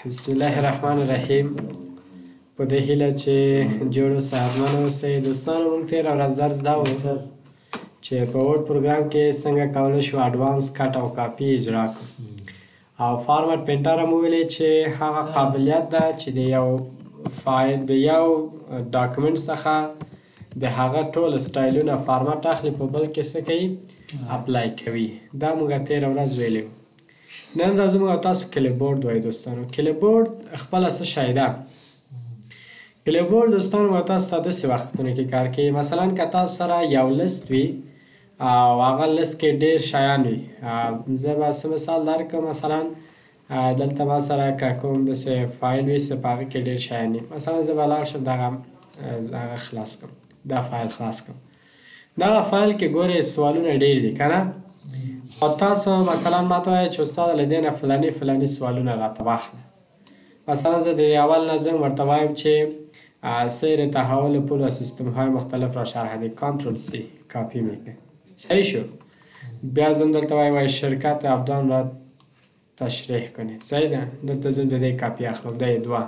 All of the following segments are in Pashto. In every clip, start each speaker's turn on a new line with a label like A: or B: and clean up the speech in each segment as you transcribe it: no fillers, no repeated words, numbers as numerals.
A: بسم الله الرحمن الرحیم. په دې هیله چې جوړ او صحتمند اوسئ. دوستانو موږ تېره ورځ درس دا وکړ چې په ورډ پروګرام کې څنګه کولی شو اډوانس کټ او کاپي اجرا کړو، او فارمټ پینټر هم وویلې چې هغه قابلیت ده چې د یو ډاکومنټ څخه د هغه ټول سټایلونه فارمټ اخلي، په بل کې څه کوي اپلای کوي. دا موږ تېره ورځ ویلي. نن ورځ موږ تاسو کلیبورډ وایو دوستانو. کلیبورډ خپله څه شی ده؟ کلیبورډ دوستانو موږ تاسو ته داسې وختونو کې کار کوي. مثلا که تاسو سره یو لیست وي او هغه لیست کې ډېر شیان وي، زه به څه مثال درکړم. مثلا دلته ما سره که کوم داسې فایل وي چې په هغه کې ډېر شیان وي، مثلا زه به لاړ شم هغه خلاص کړم، دا فایل خلاص کړم. دغه فایل کې ګورئ سوالونه ډېر دي که نه؟ او تاسو مثلا ما ته وایئ چې استاده له دې نه فلاني سوالونه راته واخله. مثلا زه د اول نه ځم ورته وایم چې سیر تحول پول و سیستم‌های مختلف را شرح ده. کنترل سی کاپی میکنه. صحیح شو. بیا زم دلته وای شرکت ابدان را تشریح کنید. صحیح ده. دلته زم د دې کاپی اخلم. دا دوه.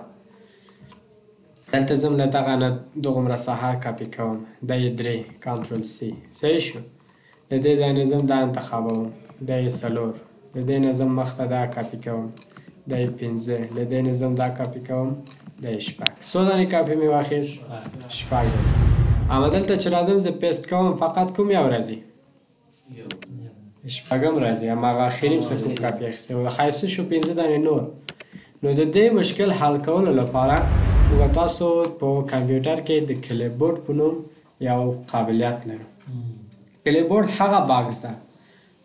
A: دلته زم له دغه نه دومره ساحه کاپی کوم. دا درې. کنترل سی. صحیح شو. د دې ځای نه زم دا انتخابوم. دا څلور. د دې نه زم مخته دا کاپی کوم. دا پنځه. له دې نه زم دا کاپی کوم. دا شپږ. څو دانې کاپي مې واخیست؟ شپږ دانې. اما دلته چې راځم زه پیسټ کوم، فقط کوم یو راځي؟ شپږم راځي. اما هغه اخري څه کوم کاپي اخیستی و؟ ښایسته شو 5 دانې نور. نو د دې مشکل حل کولو لپاره موږ تاسو په کمپیوټر کې د کلیبورډ په نوم یو قابلیت لرو. کلیبورډ هغه باکس ده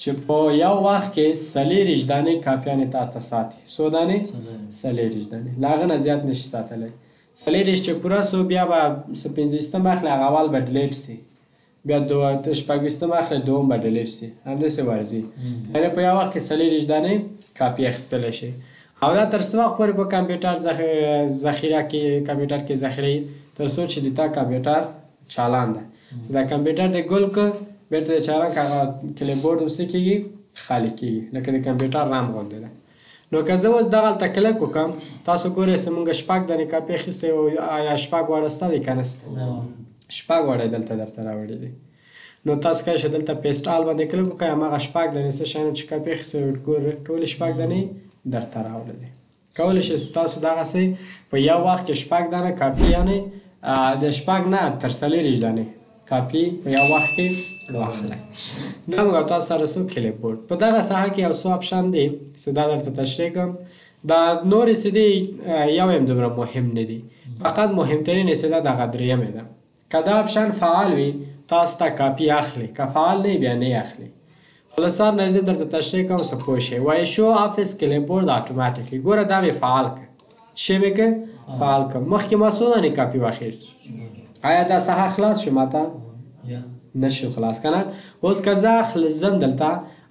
A: چې په یو وخت کې 40 دانې کاپیانې تاته ساتي. څو دانې؟ 40 دانې. له هغه نه زیات نشي ساتلی. 40 چې پوره سو بیا به 15 اخلي، هغه اول به ډیلیټ سي، بیا 26 اخلي، دوم به ډیلیټ سي، همداسې ورځي. یعنې په یو وخت کې 40 دانې کاپي اخیستلی شي. او دا تر څه وخت پورې په کمپیوټر ذخیره کې کمپیوټر کې ذخیره تر څو چې د تا کمپیوټر چالان ده. چې دا کمپیوټر د ګل که بیرته د چالان که هغه کلیبورډ هم څه کېږي خالي کېږي، لکه د کمپیوټر رام غوندې ده. نو که زه اوس دغلته کلک وکړم، تاسو ګورئ چې موږ 6 دانې کاپي اخیستی او آیا 6 واړه شته دی که نسته؟ 6 واړه دلته درته راوړي دي. نو تاسو کولی شئ دلته پیسټ آل باندې کلک وکړئ، هماغه 6 دانې څه شیان چې کاپي اخیستی ګورئ ټولې 6 دانې درته راوړلې. کولی شئ تاسو دغسې په یو وخت کې 6 دانې کاپي، یعنې د 6 نه تر 40 دانې کاپي په یو وخت کې واخلئ. دا موږ تاسو سره څو کلیبورډ. په دغه ساحه کې یو څو اپشن دي چې دا درته تشریح کړم. دا نورې چې دي یو هم دومره مهم نه دي، فقط مهمترین یې چې ده دغه درېیمې ده. که دا اپشن فعال وي تاسو ته کاپي اخلي، که فعال نه وي بیا نه یې اخلي. خو له سر نه زه درته تشریح کوم څه پوه شئ. وایي شو افس کلیبورډ اتوماتیکلی. ګوره دا مې فعال کړ. څه مې کړ؟ فعال کړم. مخکې ما څو دانې کاپي واخیست؟ آیا دا ساحه خلاص شو ماته؟ نشو خلاص کنه. اوس که زه زم دلته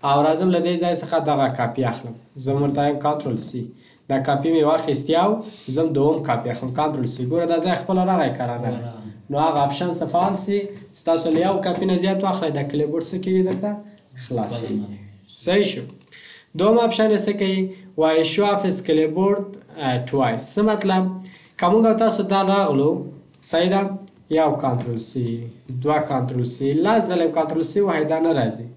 A: او راځم له دې ځای څخه دغه کاپي اخلم، زه ورته وایم کنټرول سی. دا کاپي مې واخیستې او زم دوم کاپي اخلم، کنټرول سی. ګوره دا ځای خپله راغی که رانه؟ نو هغه اپشن څه فعال سي چې تاسو له یو کاپي نه زیات واخلئ، دا کلیبورډ څه کېږي درته خلاصېږي. صحیح شو. دوم اپشن یې څه کوي؟ وایي شو افس کلیبورډ ټوایس. څه مطلب؟ که موږ او تاسو دا راغلو، صحیح ده، یو کنټرول سی، دوه کنټرول سی، لس ځله کنټرول سی وهئ دا نه راځي.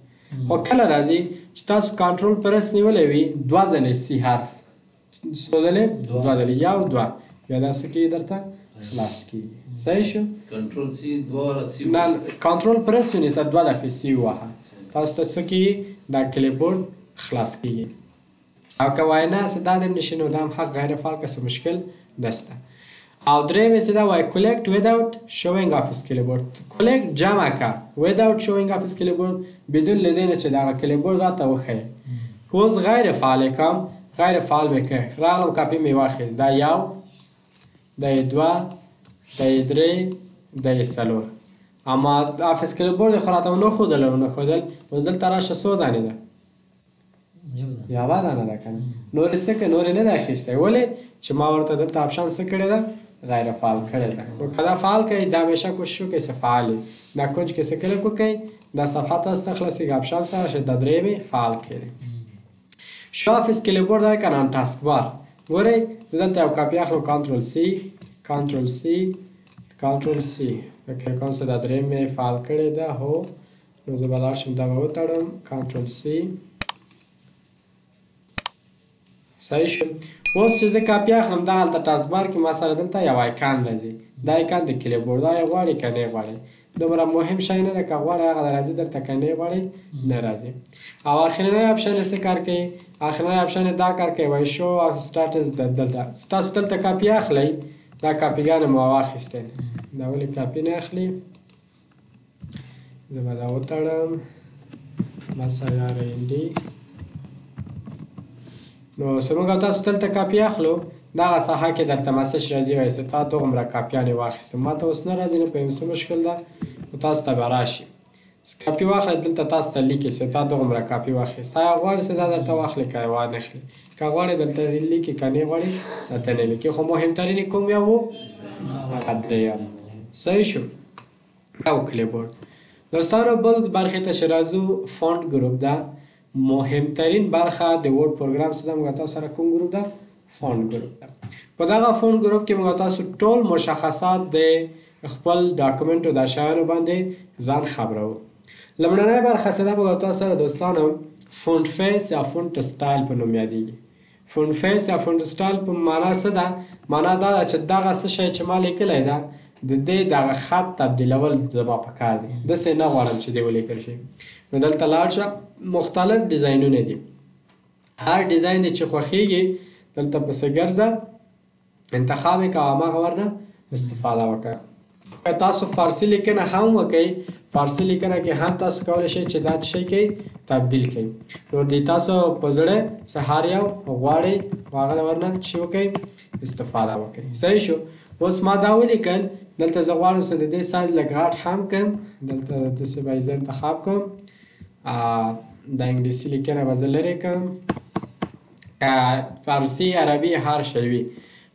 A: خو کله راځي چې تاسو کنټرول پرس نیولی وي، دوه ځلې سی حرف، څو ځلې؟ دوه ځلې، یو دوه، بیا دا څه کېږي درته خلاص کېږي. صحیح شو؟
B: کنټرول سی دوه سی
A: نه، کنټرول پرس ونیسه، دوه دفعې سی ووهه، تاسو ته څه کېږي دا کلیبورډ خلاص کېږي. او که وایي نه څه دا دې هم نشي، نو دا هم حق غیر فعال که څه مشکل نشته. او درېیمې چې دا وایي کلیکټ وداوت شوینګ افس کلیبورډ. کلیکټ جمع که وداوت شوینګ افس کلیبورډ، بدون له دې نه چې دغه کلیبورډ راته وښیي. که اوس غیر فعال یې کړم، غیر فعال مې کړ، راغلم کاپي مې واخیست، دا یو، دا یې دوه، دا یې درې، دا یې څلور. اما افس کلیبورډ یې خو راته ونه ښودل اوس دلته راشه څو دانې ده؟ یوه دانه ده که نه. نورې څه که نورې نه ده اخیستی. ولې؟ چې ما ورته دلته اپشن څه کړې ده؟ غیر فعال کړې ده. نو که دا فعال کړئ، دا همیشه کوشش وکړئ چې فعال وي. دا کنج کې څه کلک وکړئ، دا صفحه تاسو ته خلاصېږي، اپشن ته راشئ، دا درېیمې فعال کړئ. شو افس کلیبورډ ده که نه ټاسک بار. ګورئ زه دلته یو کاپي اخلم کنټرول سی کنټرول سی کنټرول سی فکر کوم چې دا درېیم مې فعال کړې ده هو نو زه به لاړ شم دا به وتړم کنټرول سی صحیح شو اوس چې زه کاپي اخلم دا هلته ټاسک بار کې ما سره دلته یو آیکان راځي دا آیکان د کلیبورډ دا یې غواړي که نه غواړي دومره مهم شی نه ده که غواړئ هغه راځي درته که نه غواړئ نه راځي او آخرنی اپشن یې څه کار کوي آخرنی اپشن یې دا کار کوي وایي شو او سټاټس دلته ستاسو دلته کاپي اخلئ دا کاپیګانې مو واخیستې دا ولې کاپي نه اخلي زه به دا وتړم بس یار انډي نو زموږ او تاسو دلته کاپي اخلو دغه ساحه کې درته مسج راځي وایي چې تا دومره کاپیانې واخیستم ما ته اوس نه راځي نه پوهېږم څه مشکل ده نو تاسو ته به راشي کاپي واخلئ دلته تاسو ته لیکي چې تا دومره کاپي واخیست ایا غواړئ چې دا درته واخلي که یې وانخلي که غواړئ دلته لیکي که نه غواړئ دلته نه لیکي خو مهمترین یې کوم یو و هغه درېیم صحیح شو دا و کلیبورډ دوستانو بل برخې ته چې راځو فونټ ګروپ ده مهمترین برخه د ورډ پروګرام څه ده موږ تاسو سره کوم ګروپ ده فونټ ګروپ ده په دغه فونټ ګروپ کې موږ تاسو ټول مشخصات د خپل ډاکومنټو د شیانو باندې ځان خبرو لومړنۍ برخه څه ده موږ تاسو سره دوستانو فونټ فیس یا فونټ سټایل په نوم یادیږي فونټ فیس یا فونټ سټایل په معنا څه ده معنا دا ده چې دغه څه شی چې ما لیکلی ده د دې دغه خط تبدیلول زما پکار دي داسې نه غواړم چې دی ولیکل شي نو دلته لاړ شه مختلف ډیزاینونه دي هر ډیزاین دی چې خوښیږي دلته پسې ګرځه انتخاب یې کوه هماغه ورنه استفاده وکړه که تاسو فارسي لیکنه هم وکئ فارسي لیکنه کې هم تاسو کولی شئ چې دا شی کوي تبدیل کوي نو د تاسو په زړه څه هر یو غواړئ هغه ورنه چې وکئ استفاده وکړئ صحیح شو اوس ما دا ولیکل دلته زه غواړم چې د دې سایز لږ غټ هم کړم دلته داسې به یې زه انتخاب کړم د انګلیسي لیکنه به زه لرې کړم که فارسي عربي هر شی وي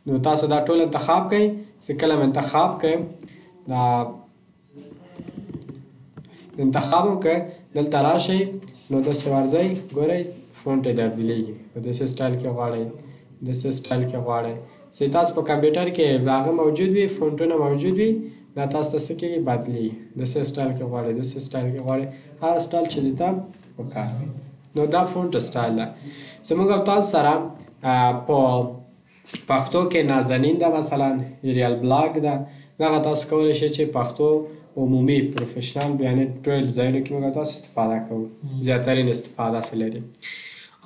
A: نو تاسو دا ټول انتخاب کړئ چې کله م انتخاب کړم دا انتخاب وکړئ دلته راشئ نو داسې ورځئ ګورئ فونټ یې تبدیلېږي په داسې سټایل کې غواړئ داسې سټایل کې غواړئ چې تاسو په کمپیوټر کې هغه موجود وي فونټونه موجود وي دا تاسو ته څه کېږي بدلېږي داسې سټایل کې غواړئ داسې سټایل کې غواړئ هر سټایل چې درته پکار وي نو دا فونټ سټایل ده زموږ او تاسو سره په پښتو کې نازنین ده مثلا ایریال بلاک ده دغه تاسو کولی شئ چې پښتو عمومي پروفیشنل یعنې ټول ځایونو کې موږ تاسو استفاده کوو زیاترین استفاده څه لري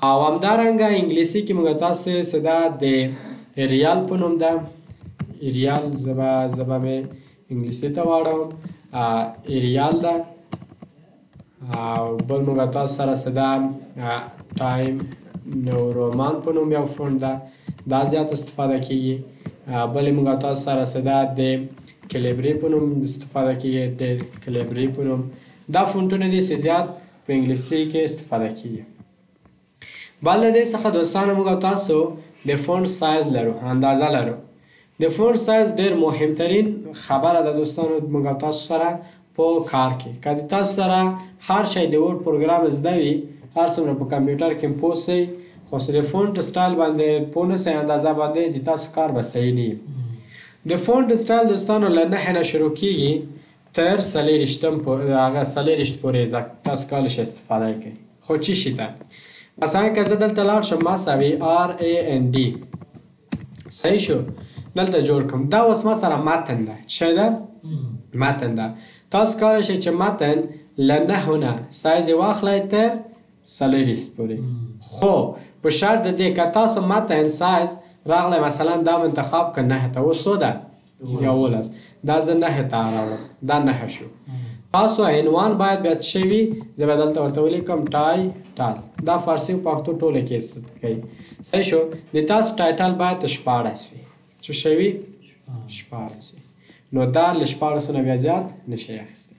A: او همدارنګه انګلیسي کې موږ تاسو څه ده د ایریال په نوم ده ایریال زبه مې انګلیسي ته واړوم ایریال ده او بل موږ تاسو سره څه ده ټایم نو رومان په نوم یو فونټ ده دا زیات استفاده کیږي بل موږ تاسو سره څه ده د کلیبري په نوم استفاده کیږي د کلیبري په نوم دا فونټونه دي چې زیات په انګلیسي کې استفاده کیږي بل له دې څخه دوستانو موږ تاسو د فونټ سایز لرو اندازه لرو د فونټ سایز ډېر مهمترین خبره ده دوستانو موږ تاسو سره په کار کې که تاسو سره هر شی د ورډ پروګرام زده وي هر څومره په کمپیوټر کې پوه سئ خو د فونټ سټایل باندې پوه نه سئ اندازه باندې د تاسو کار به صحیح نه وي د فونټ سټایل دوستانو له 9 نه شروع کیږي تر 40 پورې تاسو کولی شئ استفاده یې کوئ خو څه شي ته مثلا که زه دلته لاړ شم ما سوي RAND صحیح شو دلته جوړ کړم دا اوس ما سره متن ده څه ده متن ده تاسو کولی شئ چې متن له 9 نه سایز یې واخلئ تر 40 پورې خو په شرط د دې که تاسو متن سایز راغلی مثلا دا منتخب که 9 ته اوس څو ده 11 دا زه 9 ته راوړم دا 9 شو تاسو عنوان باید بیا څه وي زه به دلته ورته ولیکم ټایټل دا فارسي او پښتو ټوله کې کوي صحیح شو د تاسو ټایټل باید 14 وي څه شی وي 14 وي نو دا له 14 نه بیا زیات نشئ اخیستی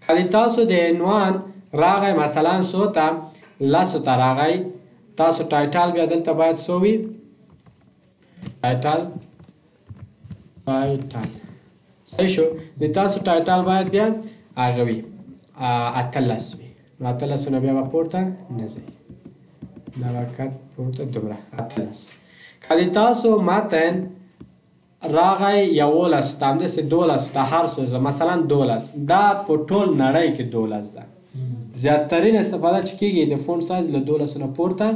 A: که تاسو د عنوان راغی مثلا څو ته 10 ته راغی تاسو ټایټل بیا دلته باید څو وي ټایټل صحیح شو د تاسو ټایټل باید بیا هغه وي 18 وي نو 18 نه بیا به پورته نه ځئ دا وخت پورته دومره 18 که د تاسو متن راغی 11 ته همداسې 12 ته هر څه مثلا 12 دا په ټول نړۍ کې 12 ده. زیاترین استفاده چې کېږي د فونټ سایز له 12 نه پورته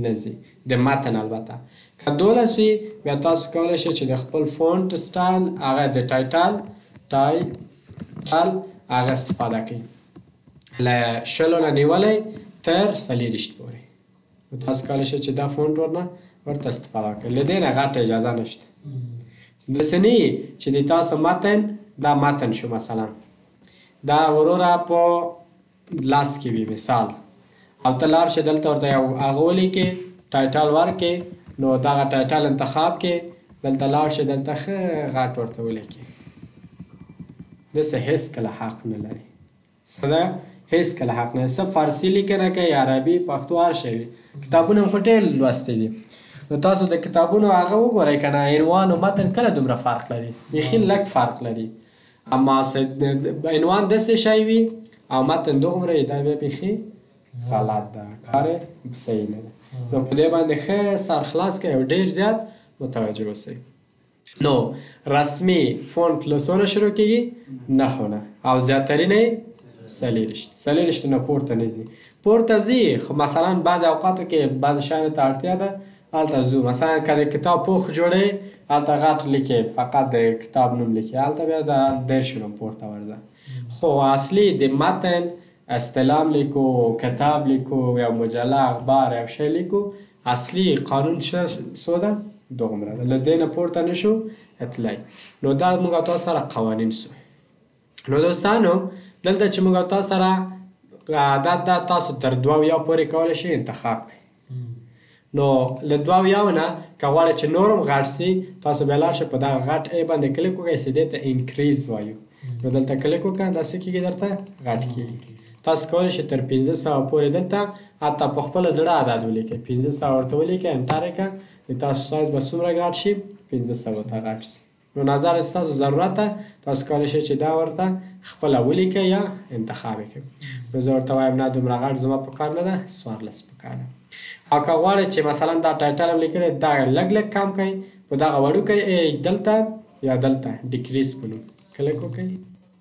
A: نه ځي د متن. البته که 12 وي بیا تاسو کولی شئ چې د خپل فونټ سټایل هغه د ټایټل هغه استفاده کوئ له 20 نه نیولی تر 40 پورې. نو تاسو کولی شئ چې دا فونټ ورته استفاده وکړئ. له دې نه غټه اجازه نشته. داسې نه چې د تاسو متن دا متن شو مثلا دا وروره په لاس کې وي مثال او ته لاړ شې دلته ورته یو هغه ولیکې ټایټل ورکې نو دغه ټایټل انتخاب کې دلته لاړ شې دلته ښه غټ ورته ولیکې. داسې هېڅ کله حق نه لري. څه ده؟ هېڅ کله حق نه لري. څه فارسي لیکنه کوي عربي پښتو هر شی وي. کتابونه مو خو ډېر لوستي دي. نو تاسو د کتابونو هغه وګورئ که نه عنوان او متن کله دومره فرق لري. بیخي لږ فرق لري. اما عنوان داسې شی وي او متن دومره وي دا بیا بیخي غلط ده. کار صحیح نه ده. نو په دې باندې ښه سر خلاص کړئ او ډېر زیات متوجه اوسئ. نو رسمي فونټ له څونه شروع کېږي؟ 9 نه او زیاترین یې 40 نه پورته نه ځي. پورته ځي خو مثلا بعضې اوقاتو کې بعضې شیانو ته اړتیا ده هلته ځو. مثلا که د کتاب پوښ جوړوي هلته غټ لیکې فقط د کتاب نوم لیکې هلته بیا 10 نه پورته ورځه. خو اصلي د متن استلام لیکو کتاب لیکو یا مجله اخبار یو شی لیکو اصلي قانون څو ده؟ دومره ده. له دې نه پورته نشو تللی. نو دا موږ او تاسو سره قوانین سو. نو دوستانو دلته چې موږ او تاسو سره عدد ده تاسو تر 2 پورې کولی شئ انتخاب کړئ. نو له 2 نه که غواړئ چې نورم غټ سي تاسو بیا لاړ شئ په دغه غټ ای باندې کلیک وکړئ چې دې ته انکریز وایو. نو دلته کلیک وکړه دا څه کېږي درته غټ کېږي. تاسو کولی شئ تر 500 پورې دلته حتی په خپله زړه عدد ولیکئ. 500 ورته ولیکئ انټر یې کړه د تاسو سایز به څومره غټ شي 500 ته غټ شي. نو نظر ستاسو ضرورت ده تاسو کولی شئ چې دا ورته خپله ولیکئ یا انتخاب یې کړئ. نو زه ورته وایم نه دومره غټ زما په کار نه ده 14 په کار ده. او که غواړئ چې مثلا دا ټایټل هم لیکلی دا لږ کم کړئ په دغه وړوکی دلته یا دلته ډیکریز په نوم کلیک وکړئ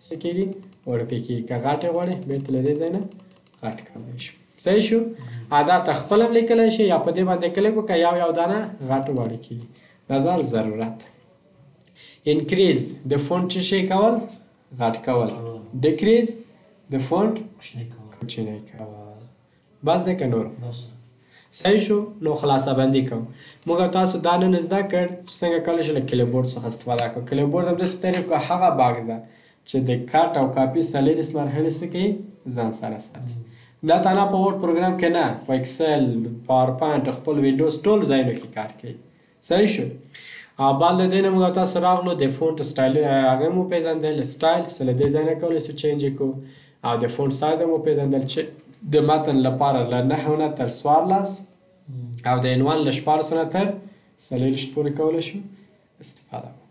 A: څه کېږي وړوکی کېږي. که غټ یې غواړئ بېرته له دې ځای نه غټ کولی شو. صحیح شو؟ دا تخپل هم لیکلی شي یا په دې باندې کلیک وکړئ یو دانه غټ وړی کېږي. نظر ضرورت. انکریز د فونټ څه شی کول؟ غټ کول. ډیکریز د فونټ کوچنی کول. بس دی که نور؟ صحیح شو؟ نو خلاصه بندي کوم. موږ او تاسو دا نن زده کړ چې څنګه کولی شو له کلیبورډ څخه استفاده کړو. کلیبورډ هم داسې تعریف کړو هغه باکس ده چې د کټ او کاپي 40 مرحلې څه کوي ځان سره ساتي. دا تنها په ورډ پروګرام کې نه په اکسل پاورپاینټ خپل وینډوز ټول ځایونو کې کار کوي. صحیح شو؟ او بعد له دې نه موږ او تاسو راغلو د فونټ سټایل هغه مو پېژندل سټایل څه له دې ځای نه کولی شو چینج یې کړو او د فونټ سایز هم وپېژندل چې د متن لپاره له 9 نه تر 14 او د عنوان له 14 نه تر 40 پورې کولی شو استفاده وکړو.